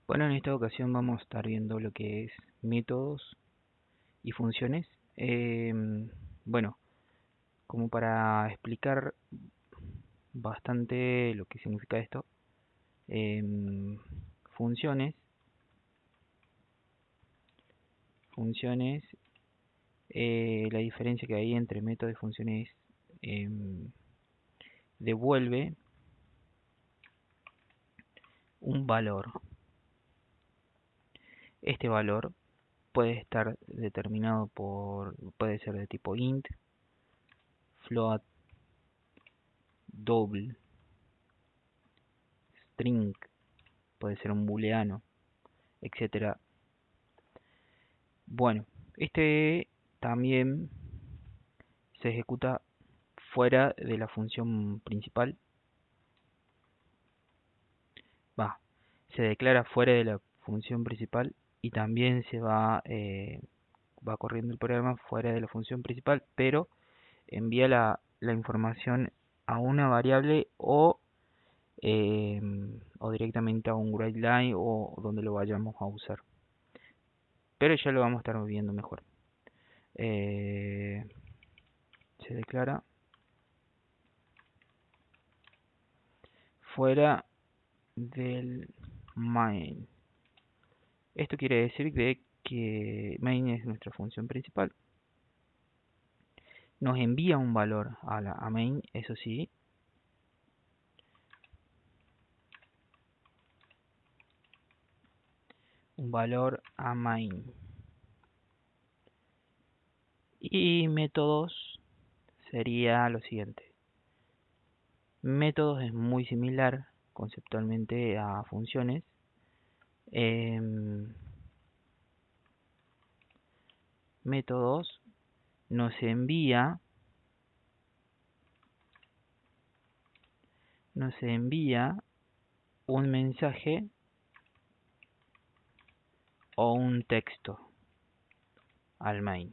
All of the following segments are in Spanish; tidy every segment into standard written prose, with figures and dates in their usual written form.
Bueno, en esta ocasión vamos a estar viendo lo que es métodos y funciones. Bueno, como para explicar bastante lo que significa esto, em, funciones, funciones, la diferencia que hay entre método y funciones em, devuelve un valor. Este valor puede estar determinado puede ser de tipo int, float, double, string, puede ser un booleano, etcétera. Bueno, este también se ejecuta fuera de la función principal. Va, se declara fuera de la función principal y también va corriendo el programa fuera de la función principal, pero envía la información a una variable o directamente a un writeline o donde lo vayamos a usar. Pero ya lo vamos a estar viendo mejor. Se declara fuera del main. Esto quiere decir de que main es nuestra función principal. Nos envía un valor a main, eso sí. Un valor a main. Y métodos sería lo siguiente. Métodos es muy similar conceptualmente a funciones. Métodos nos envía un mensaje o un texto al main.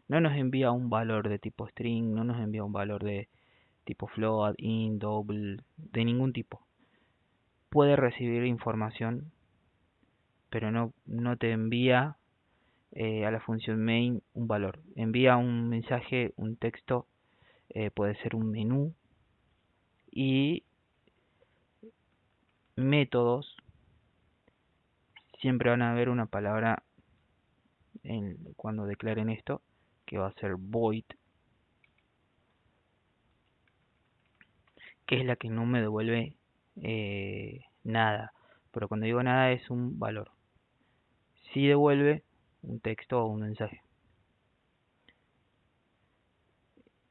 No nos envía un valor de tipo string, no nos envía un valor de tipo float, int, double, de ningún tipo. Puede recibir información, pero no te envía a la función main un valor. Envía un mensaje, un texto, puede ser un menú, y métodos siempre van a haber una palabra cuando declaren esto, que va a ser void, que es la que no me devuelve nada. Pero cuando digo nada es un valor. Sí devuelve un texto o un mensaje.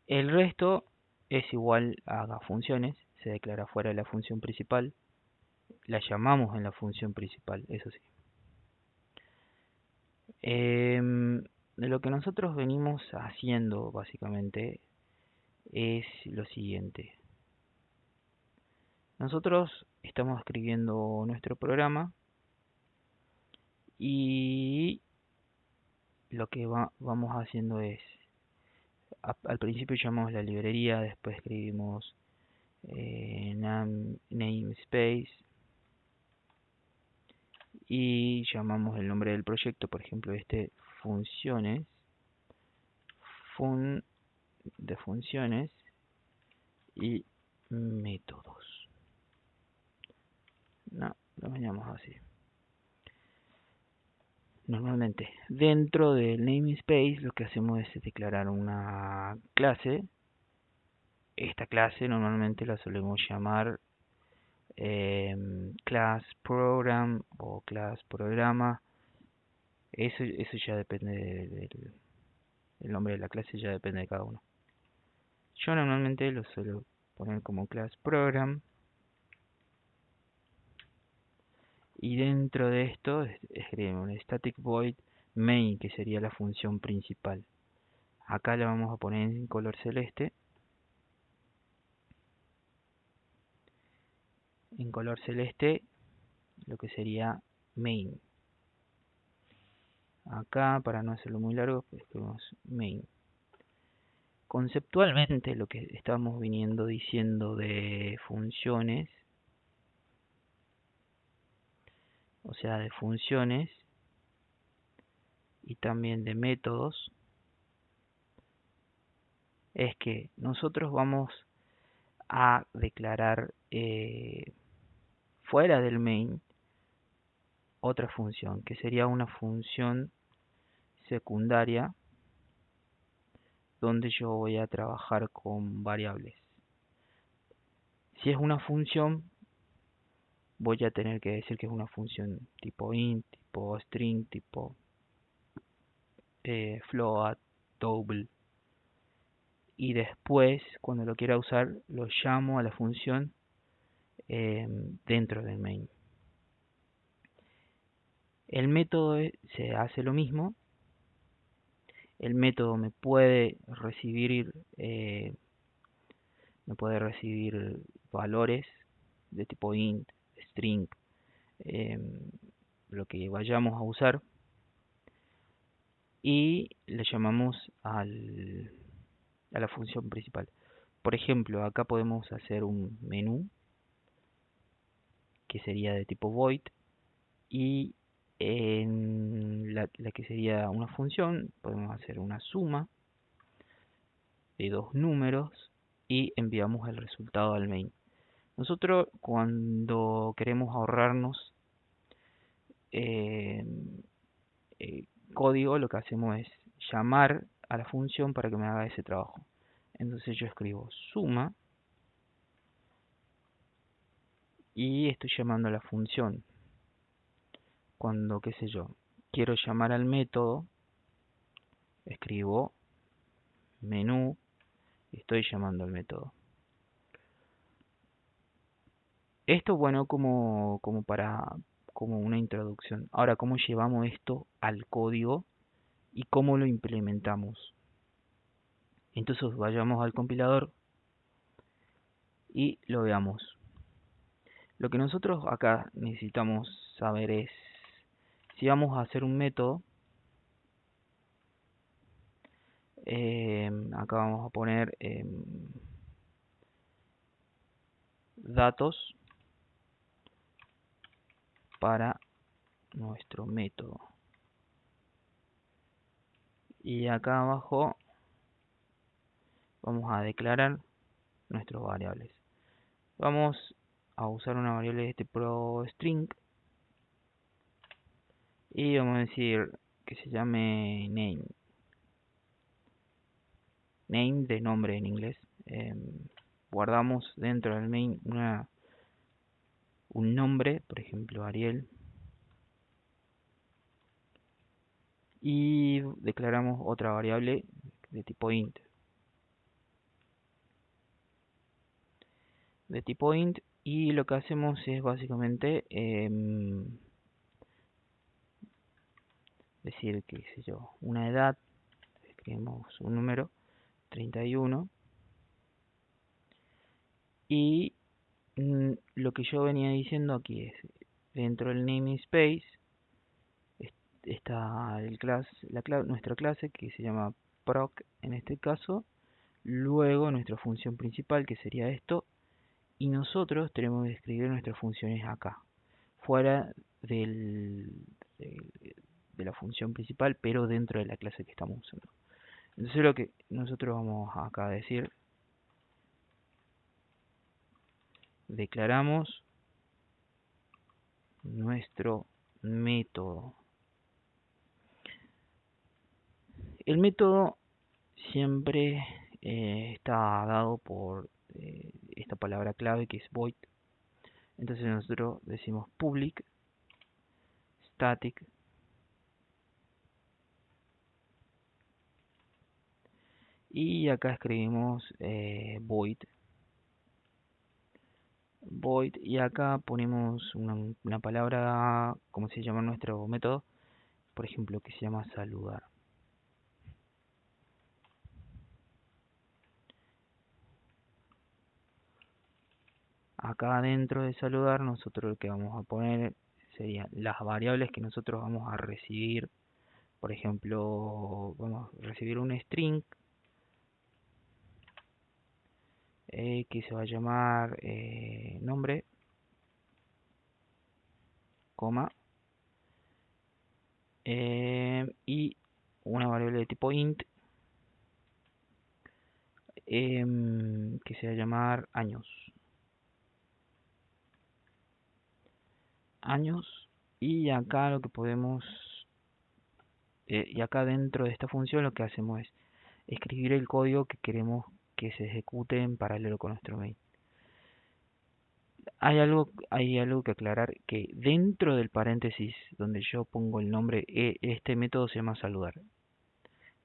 El resto es igual a funciones, se declara fuera de la función principal, la llamamos en la función principal, eso sí. Lo que nosotros venimos haciendo básicamente es lo siguiente. Nosotros estamos escribiendo nuestro programa y lo que vamos haciendo es, al principio llamamos la librería, después escribimos namespace y llamamos el nombre del proyecto, por ejemplo funciones, fun de funciones y métodos. No, lo llamamos así. Normalmente dentro del namespace lo que hacemos es declarar una clase. Esta clase normalmente la solemos llamar class program o class programa. Eso ya depende el nombre de la clase, ya depende de cada uno. Yo normalmente lo suelo poner como class program. Y dentro de esto escribimos un static void main, que sería la función principal. Acá la vamos a poner en color celeste. En color celeste lo que sería main. Acá, para no hacerlo muy largo, escribimos main. Conceptualmente lo que estamos viniendo diciendo de funciones o sea, de funciones y también de métodos, es que nosotros vamos a declarar fuera del main otra función, que sería una función secundaria donde yo voy a trabajar con variables. Si es una función, voy a tener que decir que es una función tipo int, tipo string, tipo float, double. Y después, cuando lo quiera usar, lo llamo a la función dentro del main. El método se hace lo mismo. El método me puede recibir valores de tipo int, string, lo que vayamos a usar, y le llamamos a la función principal. Por ejemplo, acá podemos hacer un menú que sería de tipo void, y en la que sería una función podemos hacer una suma de dos números y enviamos el resultado al main. Nosotros cuando queremos ahorrarnos eh, código, lo que hacemos es llamar a la función para que me haga ese trabajo. Entonces yo escribo suma y estoy llamando a la función. Cuando, qué sé yo, quiero llamar al método, escribo menú y estoy llamando al método. Esto, bueno, como una introducción. Ahora, ¿cómo llevamos esto al código y cómo lo implementamos? Entonces vayamos al compilador y lo veamos. Lo que nosotros acá necesitamos saber es si vamos a hacer un método. Acá vamos a poner datos para nuestro método. Y acá abajo vamos a declarar nuestras variables. Vamos a usar una variable de tipo string y vamos a decir que se llame name. Name de nombre en inglés. Guardamos dentro del main un nombre, por ejemplo Ariel, y declaramos otra variable de tipo int. Y lo que hacemos es básicamente decir, qué sé yo, una edad, escribimos un número 31, y lo que yo venía diciendo aquí es, dentro del namespace está nuestra clase que se llama proc en este caso, luego nuestra función principal que sería esto, y nosotros tenemos que escribir nuestras funciones acá, fuera de la función principal, pero dentro de la clase que estamos usando. Entonces lo que nosotros vamos acá a decir, declaramos nuestro método. El método siempre está dado por esta palabra clave que es void. Entonces nosotros decimos public static y acá escribimos void y acá ponemos una palabra, como se llama nuestro método, por ejemplo, que se llama saludar. Acá dentro de saludar nosotros lo que vamos a poner serían las variables que nosotros vamos a recibir. Por ejemplo, vamos a recibir un string que se va a llamar nombre, coma, y una variable de tipo int que se va a llamar años. Y acá lo que podemos, y acá dentro de esta función lo que hacemos es escribir el código que queremos que se ejecute en paralelo con nuestro main. Hay algo que aclarar, que dentro del paréntesis donde yo pongo el nombre, este método se llama saludar.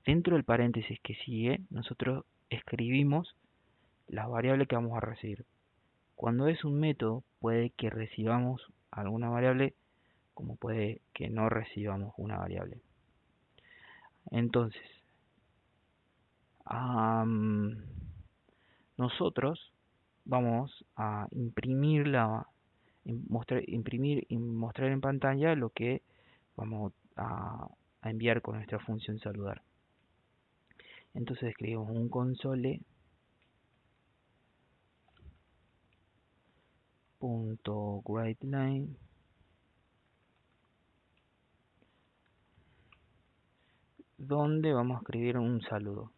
Dentro del paréntesis que sigue, nosotros escribimos las variables que vamos a recibir. Cuando es un método, puede que recibamos alguna variable, como puede que no recibamos una variable. Entonces, nosotros vamos a imprimir imprimir y mostrar en pantalla lo que vamos a enviar con nuestra función saludar. Entonces escribimos un console.writeLine donde vamos a escribir un saludo.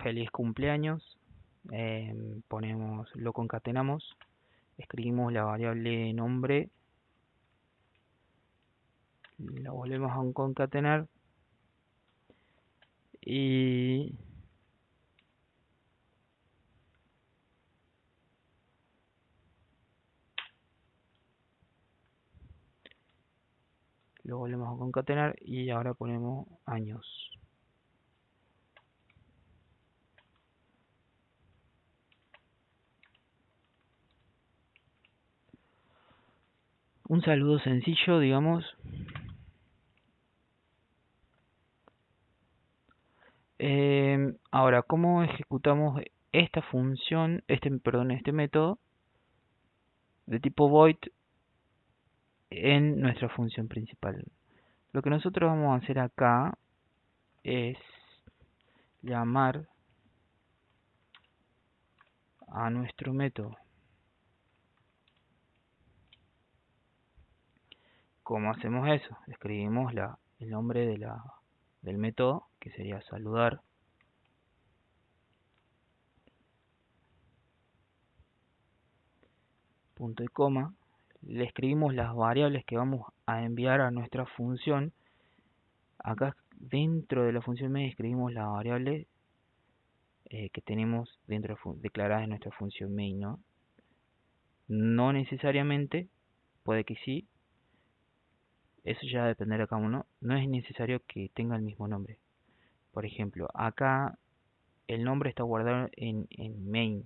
Feliz cumpleaños. Lo concatenamos, escribimos la variable nombre, la volvemos a concatenar y lo volvemos a concatenar y ahora ponemos años. Un saludo sencillo, digamos. Ahora, ¿cómo ejecutamos esta función, este método de tipo void en nuestra función principal? Lo que nosotros vamos a hacer acá es llamar a nuestro método. ¿Cómo hacemos eso? Escribimos el nombre del método, que sería saludar. Punto y coma. Le escribimos las variables que vamos a enviar a nuestra función. Acá dentro de la función main escribimos la variable que tenemos declaradas en nuestra función main, ¿no? No necesariamente, puede que sí, eso ya dependerá de cada uno. No es necesario que tenga el mismo nombre. Por ejemplo, acá el nombre está guardado en main.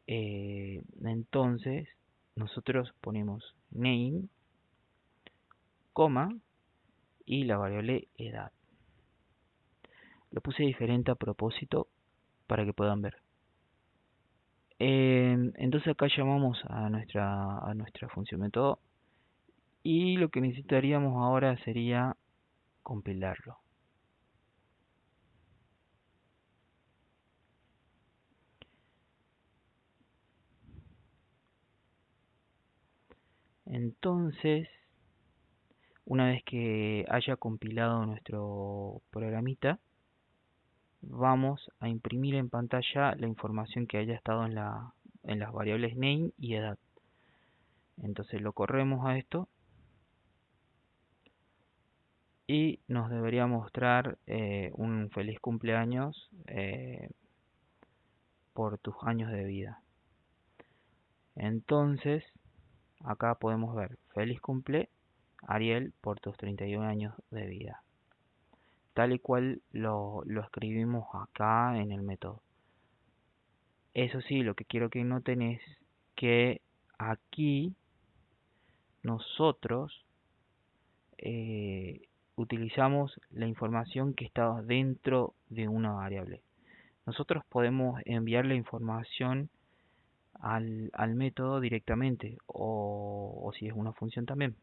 Entonces, nosotros ponemos name, coma, y la variable edad. Lo puse diferente a propósito para que puedan ver. Entonces acá llamamos a nuestra función método y lo que necesitaríamos ahora sería compilarlo. Entonces, una vez que haya compilado nuestro programita, vamos a imprimir en pantalla la información que haya estado en las variables name y edad. Entonces lo corremos a esto y nos debería mostrar un feliz cumpleaños por tus años de vida. Entonces acá podemos ver feliz cumple Ariel por tus 31 años de vida, tal y cual lo escribimos acá en el método. Eso sí, lo que quiero que noten es que aquí nosotros utilizamos la información que está dentro de una variable. Nosotros podemos enviar la información al método directamente o si es una función también.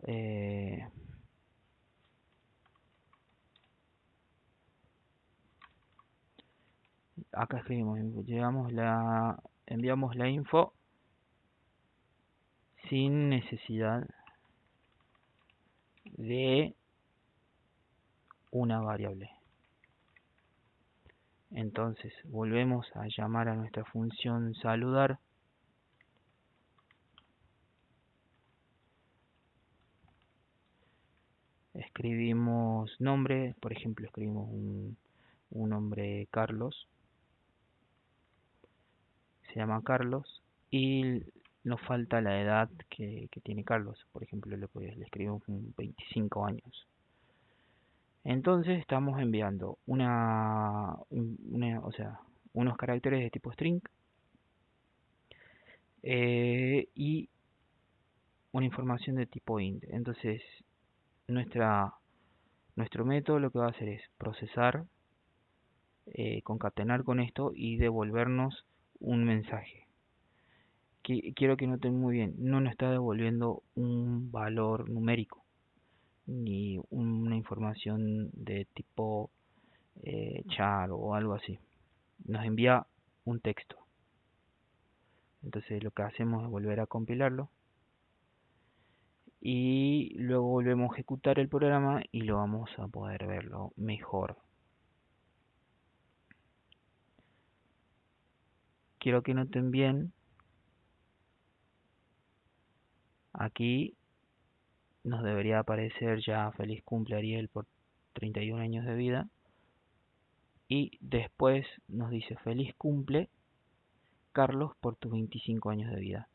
Eh, Acá escribimos, enviamos la info sin necesidad de una variable. Entonces volvemos a llamar a nuestra función saludar. Escribimos nombre, por ejemplo, escribimos un nombre Carlos, se llama Carlos, y nos falta la edad que tiene Carlos. Por ejemplo, le escribimos 25 años. Entonces estamos enviando o sea, unos caracteres de tipo string y una información de tipo int. Entonces nuestro método lo que va a hacer es procesar, concatenar con esto y devolvernos un mensaje. Quiero que noten muy bien, no nos está devolviendo un valor numérico ni una información de tipo char o algo así. Nos envía un texto. Entonces lo que hacemos es volver a compilarlo y luego volvemos a ejecutar el programa y lo vamos a poder verlo mejor. Quiero que noten bien, aquí nos debería aparecer ya feliz cumple Ariel por 31 años de vida, y después nos dice feliz cumple Carlos por tus 25 años de vida.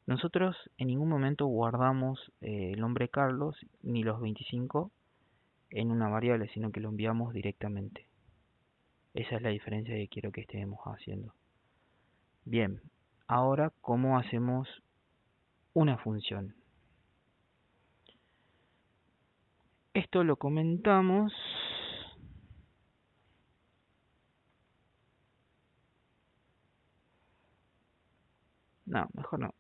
Nosotros en ningún momento guardamos el nombre Carlos ni los 25 en una variable, sino que lo enviamos directamente. Esa es la diferencia que quiero que estemos haciendo. Bien, ahora ¿cómo hacemos una función? Esto lo comentamos. No, mejor no.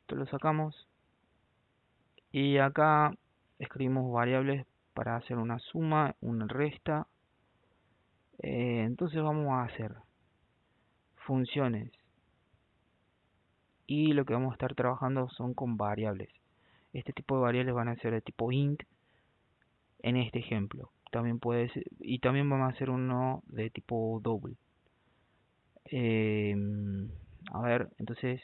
Esto lo sacamos y acá escribimos variables para hacer una suma, una resta. Entonces vamos a hacer funciones y lo que vamos a estar trabajando son con variables. Este tipo de variables van a ser de tipo int en este ejemplo. También puede ser, y también vamos a hacer uno de tipo double. A ver, entonces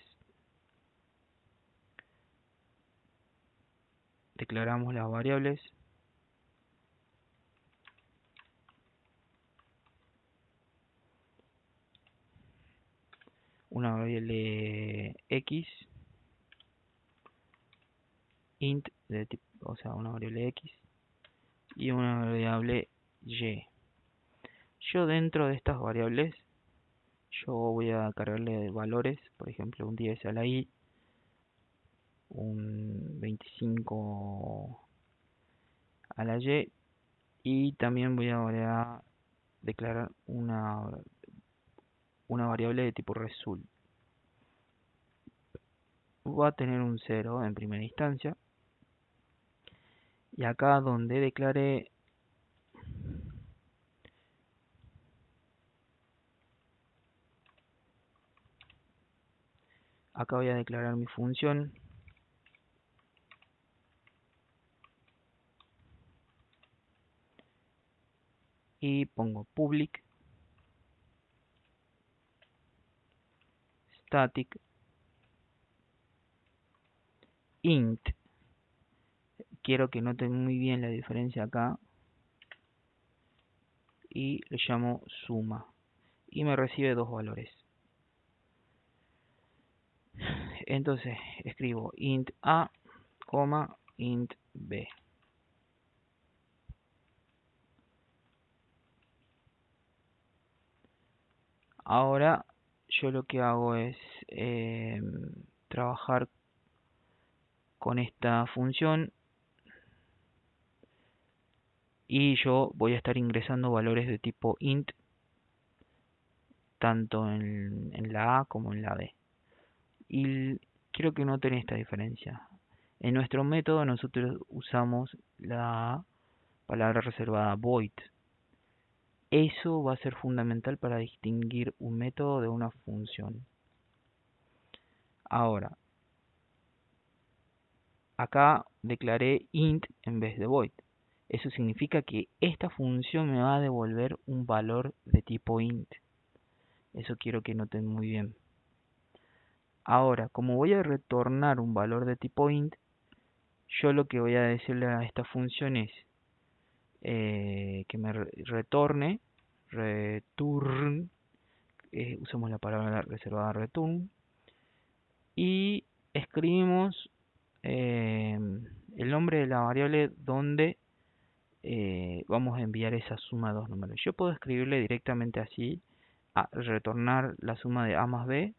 declaramos las variables. Una variable x int de tipo, o sea, una variable x y una variable y. Yo dentro de estas variables yo voy a cargarle valores, por ejemplo, un 10 a la y, un 25 a la y también voy a declarar una variable de tipo result. Va a tener un 0 en primera instancia, y acá donde declaré acá voy a declarar mi función y pongo public static int. Quiero que noten muy bien la diferencia acá, y le llamo suma y me recibe dos valores. Entonces escribo int a, int b. Ahora yo lo que hago es trabajar con esta función y yo voy a estar ingresando valores de tipo int tanto en la A como en la B. Y quiero que noten esta diferencia. En nuestro método nosotros usamos la palabra reservada void. Eso va a ser fundamental para distinguir un método de una función. Ahora, acá declaré int en vez de void. Eso significa que esta función me va a devolver un valor de tipo int. Eso quiero que noten muy bien. Ahora, como voy a retornar un valor de tipo int, yo lo que voy a decirle a esta función es que me retorne, return, usamos la palabra reservada return, y escribimos el nombre de la variable donde vamos a enviar esa suma de dos números. Yo puedo escribirle directamente así, retornar la suma de a más b,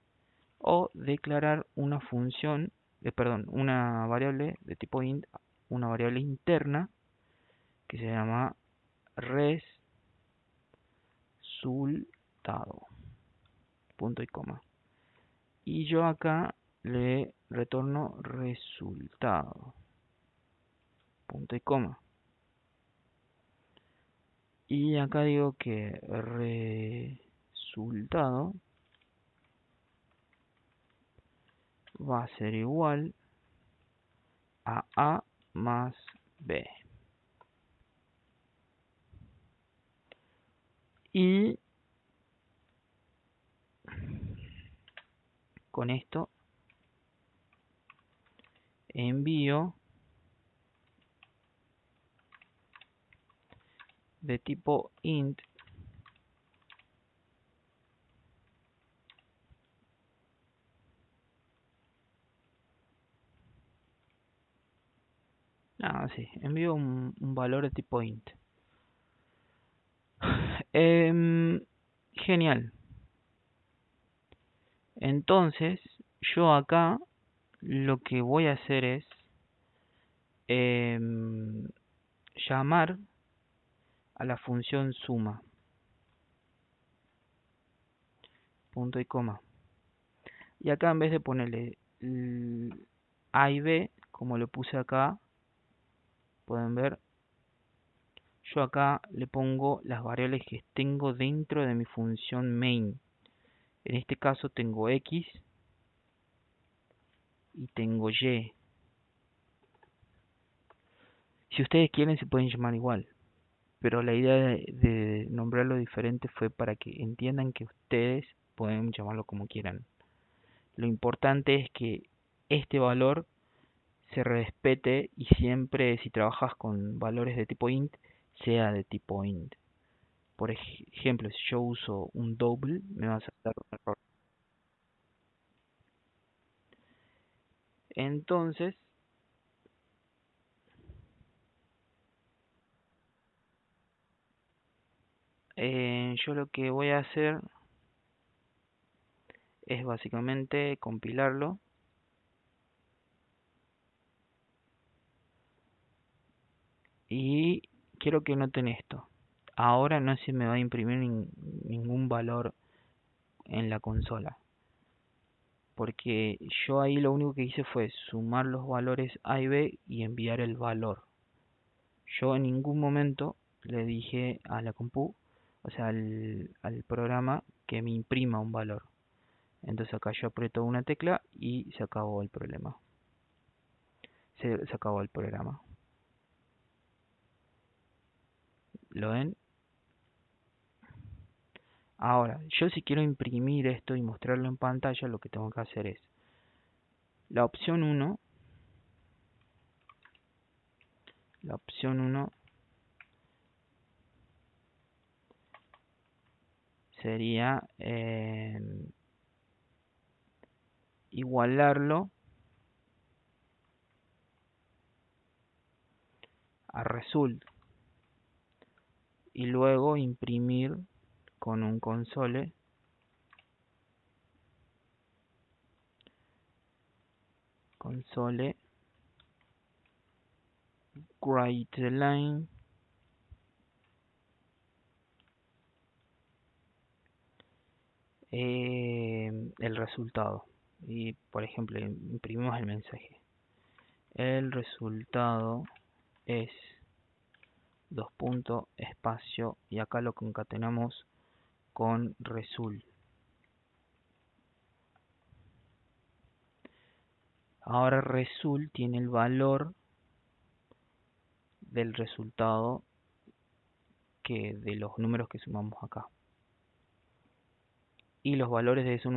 o declarar una función, perdón, una variable de tipo int, una variable interna que se llama resultado, punto y coma. Y yo acá le retorno resultado, punto y coma. Y acá digo que resultado va a ser igual a A más B. Y con esto envío de tipo int sí, envío un valor de tipo int. Genial. Entonces, yo acá lo que voy a hacer es llamar a la función suma, punto y coma. Y acá en vez de ponerle A y B, como lo puse acá, pueden ver, yo acá le pongo las variables que tengo dentro de mi función main. En este caso tengo X y tengo Y. Si ustedes quieren se pueden llamar igual, pero la idea de nombrarlo diferente fue para que entiendan que ustedes pueden llamarlo como quieran. Lo importante es que este valor se respete y siempre si trabajas con valores de tipo int, sea de tipo int. Por ejemplo, si yo uso un double, me va a saltar un error. Entonces, yo lo que voy a hacer es básicamente compilarlo. Y quiero que noten esto. Ahora no se me va a imprimir ningún valor en la consola. Porque yo ahí lo único que hice fue sumar los valores A y B y enviar el valor. Yo en ningún momento le dije a la compu, o sea, al programa, que me imprima un valor. Entonces acá yo aprieto una tecla y se acabó el problema. Se acabó el programa. ¿Lo ven? Ahora, yo si quiero imprimir esto y mostrarlo en pantalla, lo que tengo que hacer es la opción 1. La opción 1 sería igualarlo a result y luego imprimir con un console write line el resultado. Y por ejemplo, imprimimos el mensaje. El resultado es dos puntos, espacio, y acá lo concatenamos con result. Ahora result tiene el valor del resultado que de los números que sumamos acá. Y los valores de esos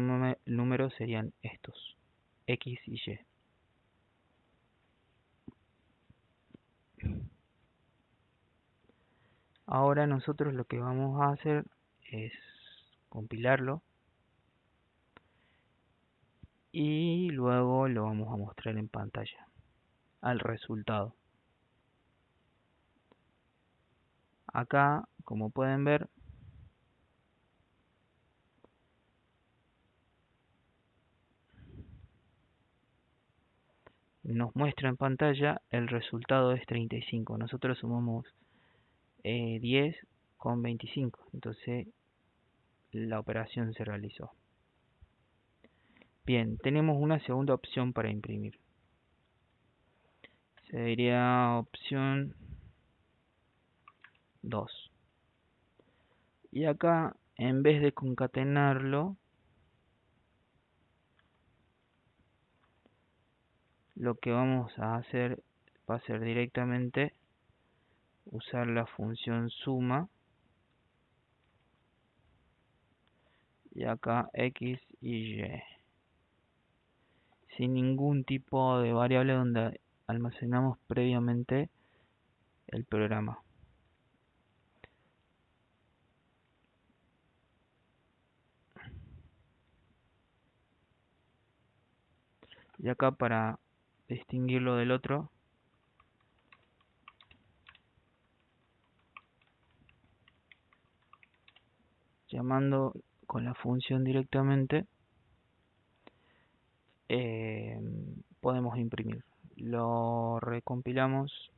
números serían estos, X y Y. Ahora nosotros lo que vamos a hacer es compilarlo y luego lo vamos a mostrar en pantalla al resultado. Acá, como pueden ver, nos muestra en pantalla el resultado es 35. Nosotros sumamos 10 con 25, entonces la operación se realizó. Bien, tenemos una segunda opción para imprimir. Sería opción 2. Y acá, en vez de concatenarlo, lo que vamos a hacer va a ser directamente usar la función suma. Y acá X y Y. Sin ningún tipo de variable donde almacenamos previamente el programa. Y acá, para distinguirlo del otro, llamando con la función directamente, podemos imprimir. Lo recompilamos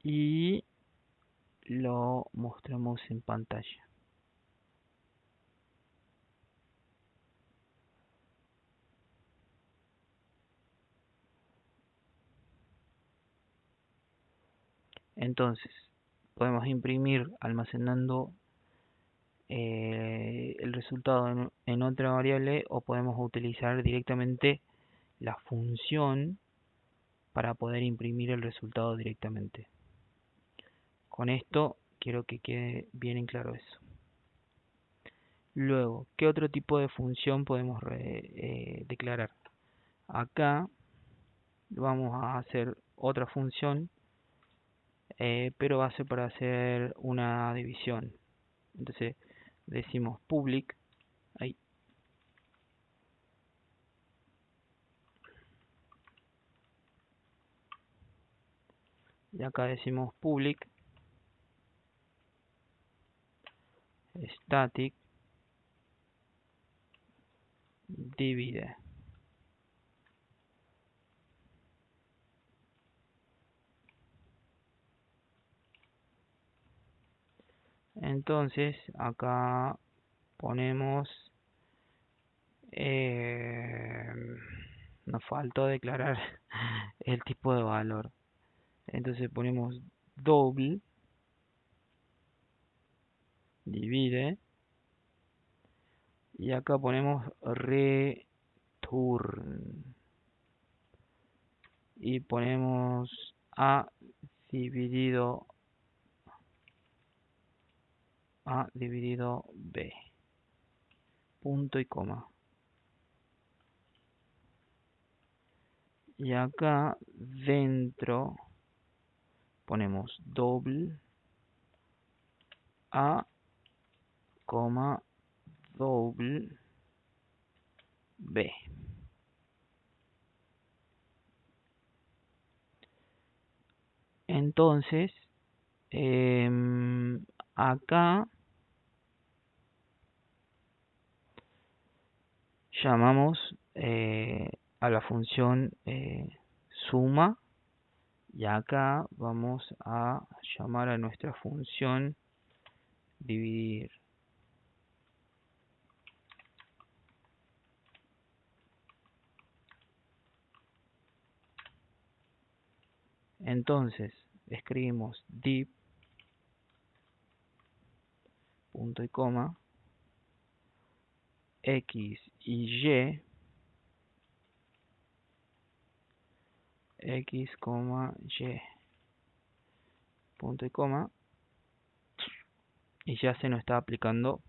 y lo mostramos en pantalla. Entonces, podemos imprimir almacenando el resultado en otra variable, o podemos utilizar directamente la función para poder imprimir el resultado directamente. Con esto quiero que quede bien en claro eso. Luego, ¿qué otro tipo de función podemos declarar? Acá vamos a hacer otra función, pero va a ser para hacer una división. Entonces decimos public, ahí, y acá decimos public static divide. Entonces acá ponemos, nos faltó declarar el tipo de valor. Entonces ponemos double divide y acá ponemos return y ponemos a dividido b, punto y coma. Y acá dentro ponemos double a, coma, double b. Entonces, acá llamamos a la función suma Y acá vamos a llamar a nuestra función dividir. Entonces escribimos div punto y coma x y y x, y punto y coma, y ya se nos está aplicando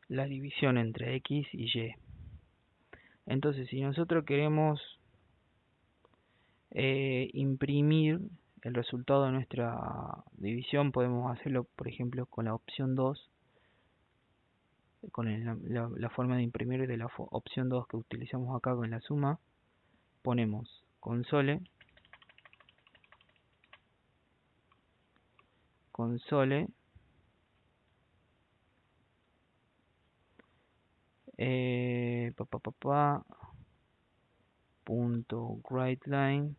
la división entre x y y. Entonces, si nosotros queremos imprimir el resultado de nuestra división, podemos hacerlo, por ejemplo, con la opción 2, con la forma de imprimir de la opción 2 que utilizamos acá con la suma. Ponemos console punto writeLine,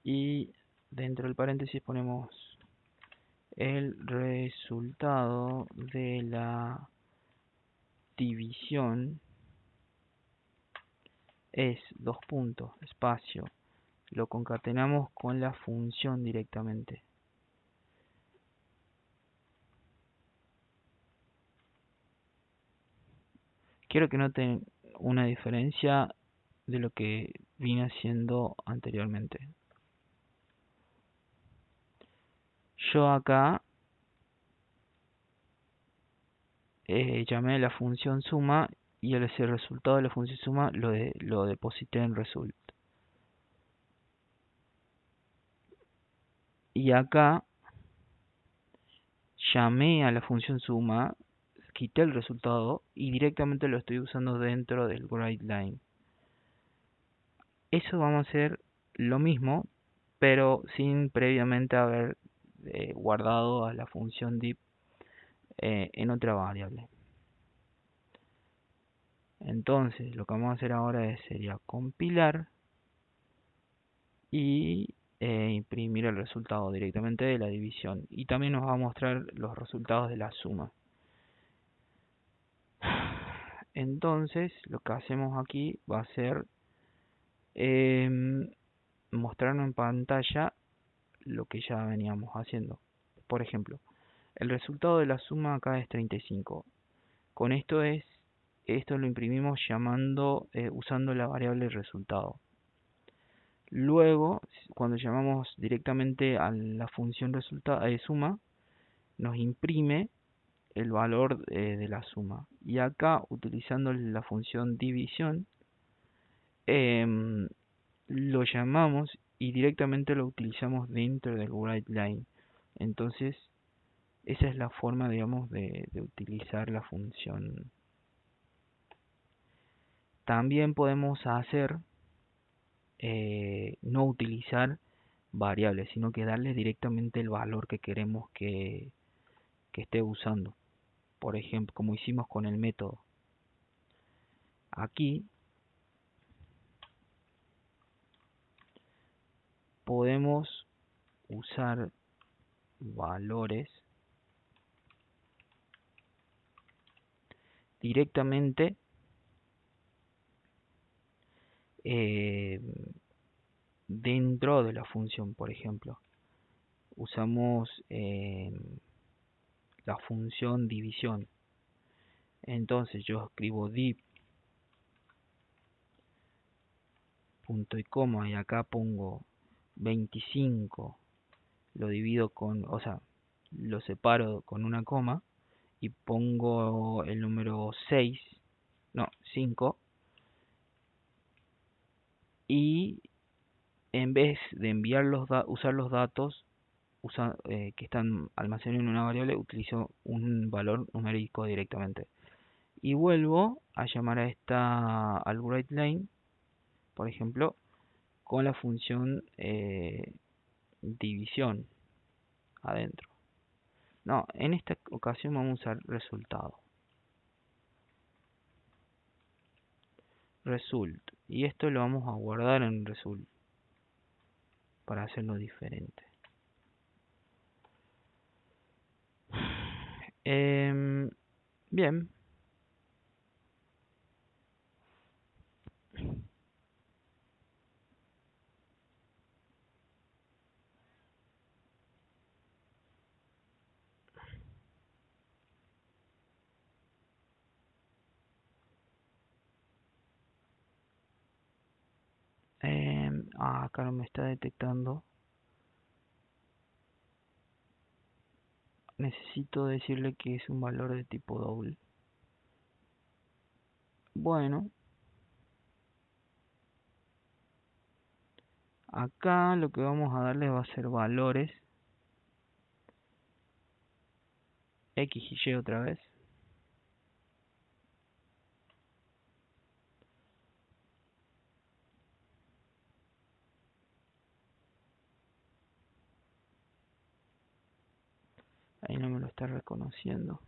y dentro del paréntesis ponemos el resultado de la división es espacio, lo concatenamos con la función directamente. Quiero que noten una diferencia de lo que vine haciendo anteriormente. Yo acá llamé la función suma y ese resultado de la función suma lo deposité en result. Y acá llamé a la función suma, quité el resultado y directamente lo estoy usando dentro del writeLine. Eso vamos a hacer lo mismo, pero sin previamente haber guardado a la función div en otra variable. Entonces lo que vamos a hacer ahora sería compilar y imprimir el resultado directamente de la división, y también nos va a mostrar los resultados de la suma. Entonces lo que hacemos aquí va a ser mostrarnos en pantalla lo que ya veníamos haciendo. Por ejemplo, el resultado de la suma acá es 35. Con esto lo imprimimos usando la variable resultado. Luego, cuando llamamos directamente a la función suma, nos imprime el valor de la suma. Y acá, utilizando la función división, lo llamamos y directamente lo utilizamos dentro del writeLine. Entonces, esa es la forma, digamos, de utilizar la función. También podemos hacer no utilizar variables, sino que darle directamente el valor que queremos que esté usando. Por ejemplo, como hicimos con el método. Aquí podemos usar valores directamente dentro de la función. Por ejemplo, usamos la función división. Entonces yo escribo div punto y coma, y acá pongo 25, lo divido o sea, lo separo con una coma y pongo el número 5, y en vez de usar los datos que están almacenados en una variable, utilizo un valor numérico directamente. Y vuelvo a llamar al writeLine, por ejemplo, con la función división adentro. No, en esta ocasión vamos a usar resultado. result. Y esto lo vamos a guardar en result para hacerlo diferente. Bien. Acá no me está detectando. Necesito decirle que es un valor de tipo double. Bueno, acá lo que vamos a darle va a ser valores X y Y otra vez. Ahí no me lo está reconociendo.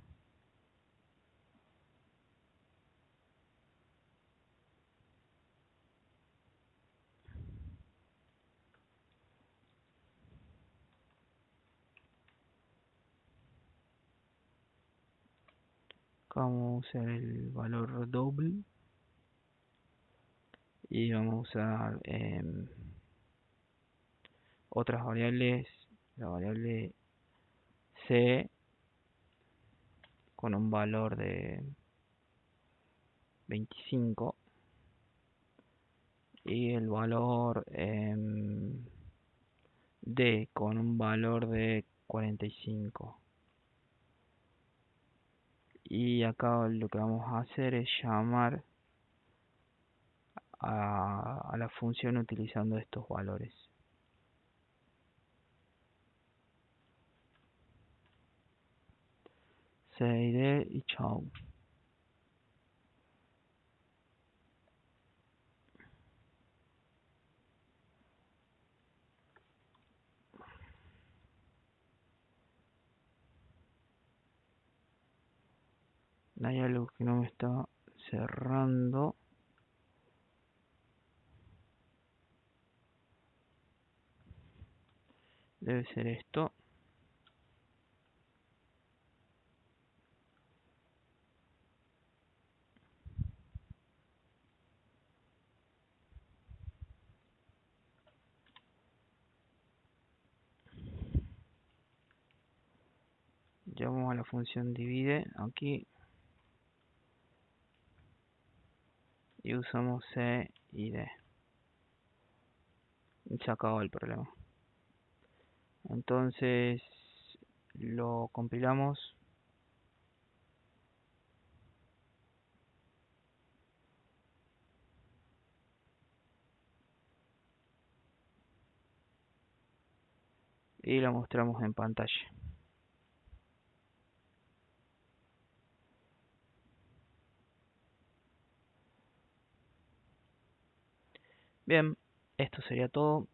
Acá vamos a usar el valor double. Y vamos a usar otras variables. La variable C con un valor de 25. Y el valor D con un valor de 45. Y acá lo que vamos a hacer es llamar a la función utilizando estos valores. C y D y chao. Hay algo que no me está cerrando. Debe ser esto. Llamamos a la función divide aquí. Y usamos C y D. Se acabó el problema. Entonces lo compilamos. Y lo mostramos en pantalla. Bien, esto sería todo.